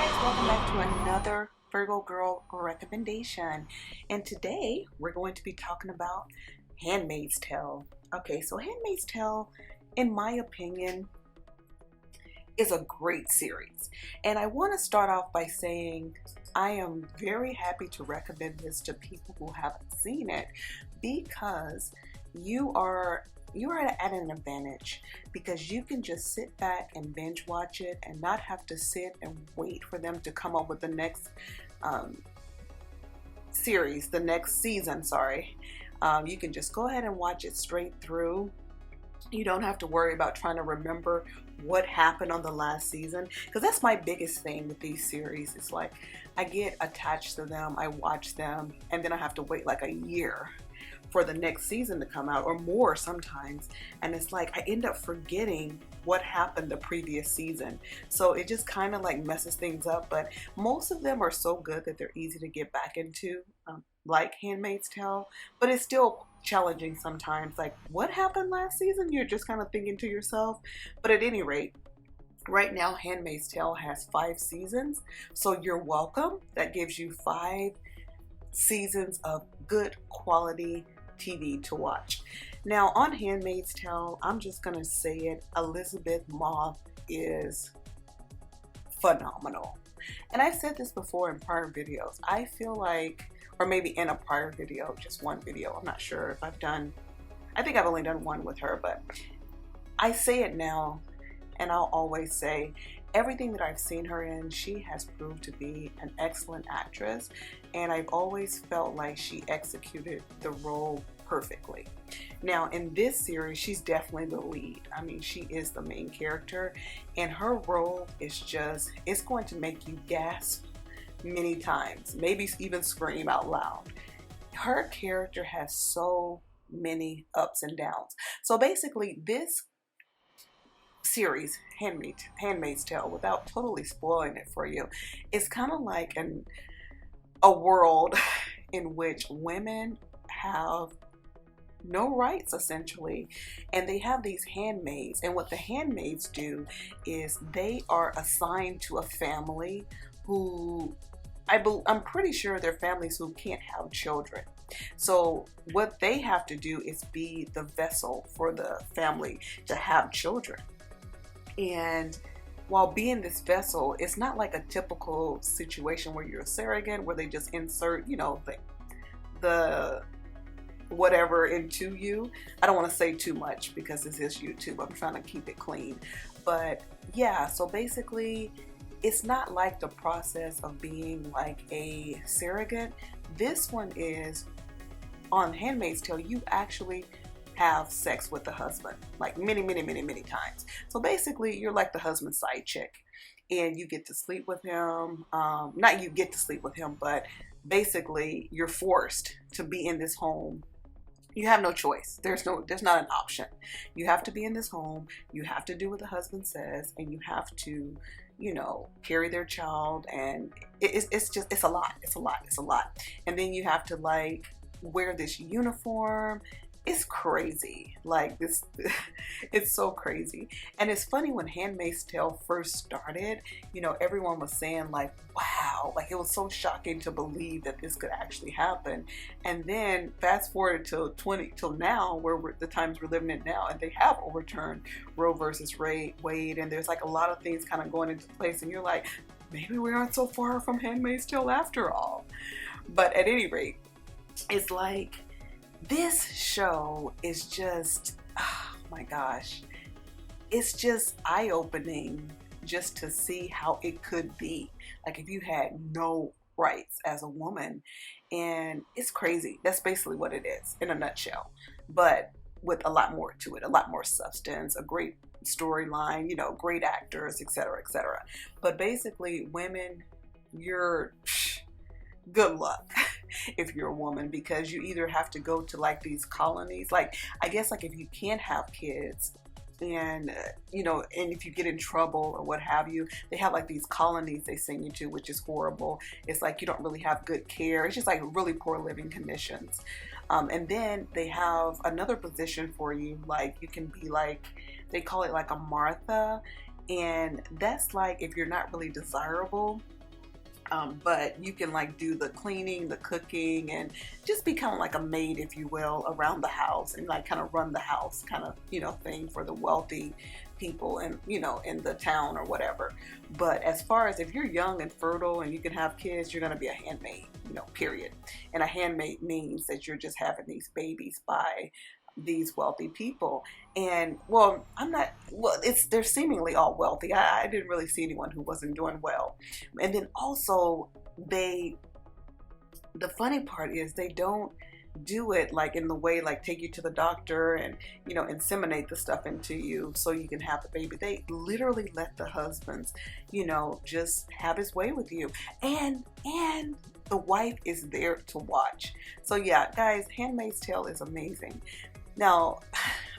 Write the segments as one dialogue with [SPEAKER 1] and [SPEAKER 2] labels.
[SPEAKER 1] guys, welcome back to another Virgo Girl recommendation. And today we're going to be talking about Handmaid's Tale. Okay, so Handmaid's Tale, in my opinion, is a great series. And I want to start off by saying I am very happy to recommend this to people who haven't seen it because you are at an advantage because you can just sit back and binge watch it and not have to sit and wait for them to come up with the next the next season, sorry. You can just go ahead and watch it straight through. You don't have to worry about trying to remember what happened on the last season, because that's my biggest thing with these series. It's like I get attached to them, I watch them, and then I have to wait like a year for the next season to come out or more sometimes, and it's like I end up forgetting what happened the previous season, so it just kind of like messes things up. But most of them are so good that they're easy to get back into, like Handmaid's Tale, but it's still challenging sometimes, like what happened last season, you're just kind of thinking to yourself. But at any rate, right now Handmaid's Tale has 5 seasons, so you're welcome. That gives you 5 seasons of good quality TV to watch. Now on Handmaid's Tale, I'm just gonna say it, Elizabeth Moss is phenomenal. And I've said this before in prior videos. I feel like, or maybe in a prior video, just one video, I'm not sure if I've done, I think I've only done one with her, but I say it now and I'll always say, everything that I've seen her in, she has proved to be an excellent actress, and I've always felt like she executed the role perfectly. Now in this series, she's definitely the lead. I mean, she is the main character, and her role is just, it's going to make you gasp many times, maybe even scream out loud. Her character has so many ups and downs. So basically this series, Handmaid's Tale, without totally spoiling it for you, it's kind of like a world in which women have no rights essentially, and they have these handmaids, and what the handmaids do is they are assigned to a family who I'm pretty sure they're families who can't have children. So what they have to do is be the vessel for the family to have children. And while being this vessel, it's not like a typical situation where you're a surrogate, where they just insert, you know, the whatever into you. I don't want to say too much because this is YouTube. I'm trying to keep it clean. But yeah, so basically, it's not like the process of being like a surrogate. This one is, on Handmaid's Tale, you actually have sex with the husband like many times. So basically you're like the husband's side chick, and you get to sleep with him. Not you get to sleep with him, but basically you're forced to be in this home. You have no choice. There's not an option. You have to be in this home, you have to do what the husband says, and you have to, you know, carry their child, and it's a lot. And then you have to like wear this uniform. It's crazy. Like this, it's so crazy. And it's funny, when Handmaid's Tale first started, you know, everyone was saying like, wow, like it was so shocking to believe that this could actually happen. And then fast forward till now, where the times we're living in now, and they have overturned Roe versus Wade, and there's like a lot of things kind of going into place, and you're like, maybe we aren't so far from Handmaid's Tale after all. But at any rate, it's like, this show is just, oh my gosh, it's just eye-opening just to see how it could be. Like if you had no rights as a woman, and it's crazy. That's basically what it is in a nutshell, but with a lot more to it, a lot more substance, a great storyline, you know, great actors, etc., etc. But basically, women, you're good luck if you're a woman, because you either have to go to like these colonies, like I guess like if you can't have kids, and you know, and if you get in trouble or what have you, they have like these colonies they send you to, which is horrible. It's like you don't really have good care. It's just like really poor living conditions. And then they have another position for you, like you can be like, they call it like a Martha, And that's like if you're not really desirable, but you can like do the cleaning, the cooking, and just be kind of like a maid, if you will, around the house, and like kind of run the house kind of, thing for the wealthy people and, in the town or whatever. But as far as if you're young and fertile and you can have kids, you're going to be a handmaid, period. And a handmaid means that you're just having these babies by these wealthy people. And well, they're seemingly all wealthy. I didn't really see anyone who wasn't doing well. And then also the funny part is they don't do it like in the way like take you to the doctor and inseminate the stuff into you so you can have the baby. They literally let the husbands just have his way with you, and the wife is there to watch. So yeah, guys, Handmaid's Tale is amazing. Now,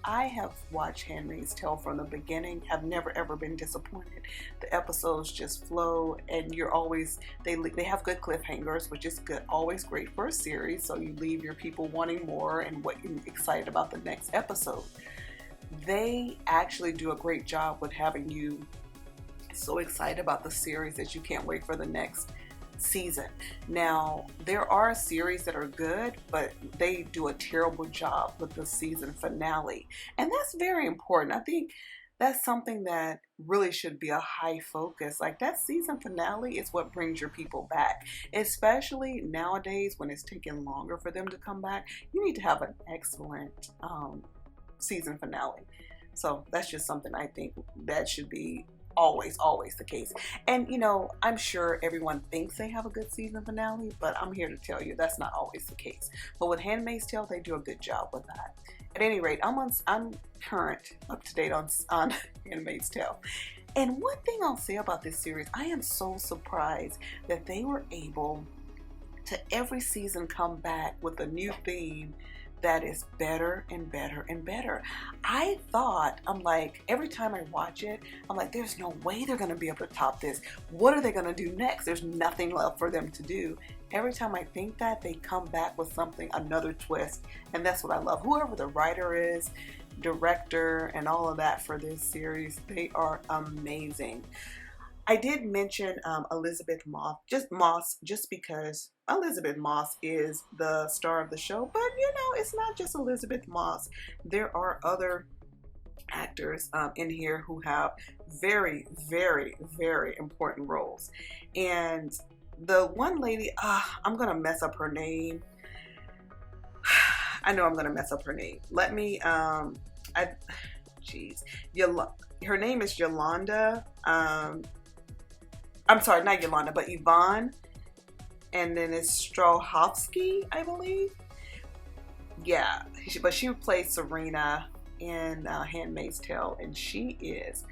[SPEAKER 1] I have watched Handmaid's Tale from the beginning. I've never ever been disappointed. The episodes just flow, and you're always they have good cliffhangers, which is good, always great for a series. So you leave your people wanting more and excited about the next episode. They actually do a great job with having you so excited about the series that you can't wait for the next season. Now, there are series that are good, but they do a terrible job with the season finale. And that's very important. I think that's something that really should be a high focus. Like that season finale is what brings your people back. Especially nowadays when it's taking longer for them to come back. You need to have an excellent season finale. So that's just something I think that should be always the case. And I'm sure everyone thinks they have a good season finale, but I'm here to tell you that's not always the case. But with Handmaid's Tale, they do a good job with that. At any rate, I'm current, up to date on Handmaid's Tale. And one thing I'll say about this series, I am so surprised that they were able to every season come back with a new theme that is better and better and better. I'm like, every time I watch it, I'm like, there's no way they're going to be able to top this. What are they going to do next? There's nothing left for them to do. Every time I think that, they come back with something, another twist. And that's what I love. Whoever the writer is, director, and all of that for this series, they are amazing. I did mention Elizabeth Moss just because Elizabeth Moss is the star of the show, but it's not just Elizabeth Moss. There are other actors in here who have very, very, very important roles. And the one lady, I'm gonna mess up her name. I know I'm gonna mess up her name. Let me, her name is Yolanda. I'm sorry, not Yolanda, but Yvonne. And then it's Strahovski, I believe. Yeah, but she plays Serena in Handmaid's Tale, and she is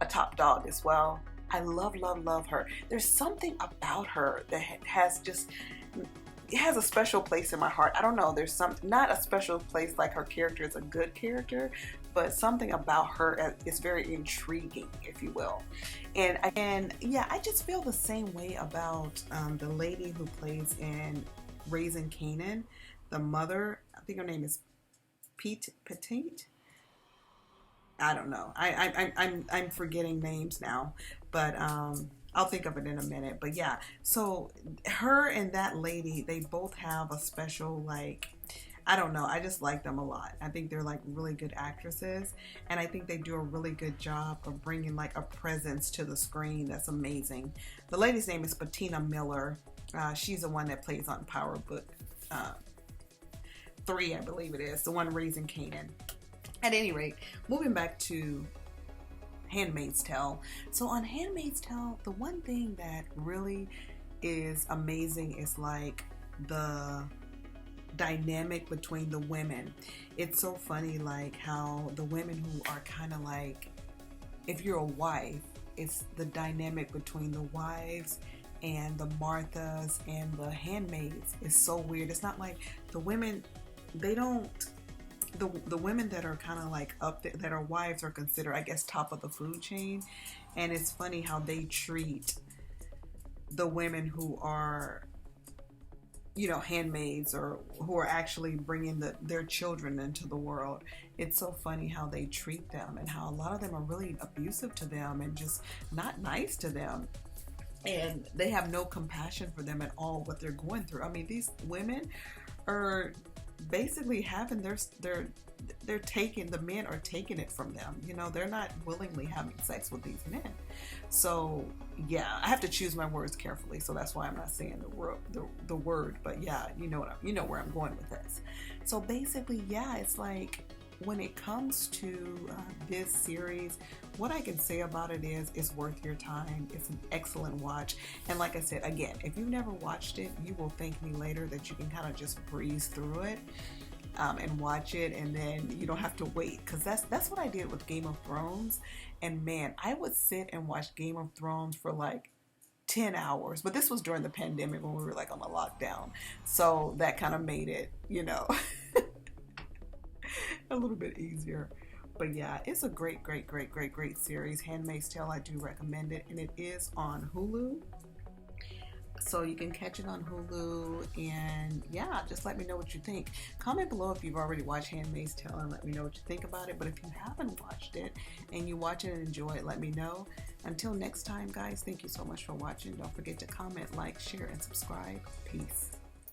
[SPEAKER 1] a top dog as well. I love her. There's something about her that it has a special place in my heart. I don't know, there's not a special place like her character is a good character, but something about her is very intriguing, if you will. And yeah, I just feel the same way about the lady who plays in Raising Kanan, the mother. I think her name is Petite. I don't know. I'm forgetting names now, but I'll think of it in a minute. But yeah, so her and that lady, they both have a special, I don't know, I just like them a lot. I think they're really good actresses, and I think they do a really good job of bringing a presence to the screen that's amazing. The lady's name is Patina Miller. She's the one that plays on Power Book 3, I believe it is, the one Raising Kanan. At any rate, moving back to Handmaid's Tale. So on Handmaid's Tale, the one thing that really is amazing is the dynamic between the women. It's so funny how the women who are kind of if you're a wife, it's the dynamic between the wives and the Marthas and the handmaids is so weird. It's not like the women, they don't, the women that are kind of up there, that are wives, are considered, I guess, top of the food chain. And it's funny how they treat the women who are you know, handmaids or who are actually bringing their children into the world. It's so funny how they treat them and how a lot of them are really abusive to them and just not nice to them. And they have no compassion for them at all, what they're going through. I mean, these women are basically having they're taking, the men are taking it from them. You know, they're not willingly having sex with these men. So yeah, I have to choose my words carefully. So that's why I'm not saying the word. But yeah, you know where I'm going with this. So basically, yeah, it's like when it comes to this series, what I can say about it is it's worth your time. It's an excellent watch. And like I said, again, if you've never watched it, you will thank me later that you can kind of just breeze through it. And watch it, and then you don't have to wait, because that's what I did with Game of Thrones. And man, I would sit and watch Game of Thrones for like 10 hours, but this was during the pandemic when we were like on the lockdown, so that kind of made it, you know, a little bit easier. But yeah, it's a great series. Handmaid's Tale, I do recommend it, and it is on Hulu. So you can catch it on Hulu, and yeah, just let me know what you think. Comment below if you've already watched Handmaid's Tale and let me know what you think about it. But if you haven't watched it and you watch it and enjoy it, let me know. Until next time, guys, thank you so much for watching. Don't forget to comment, like, share, and subscribe. Peace.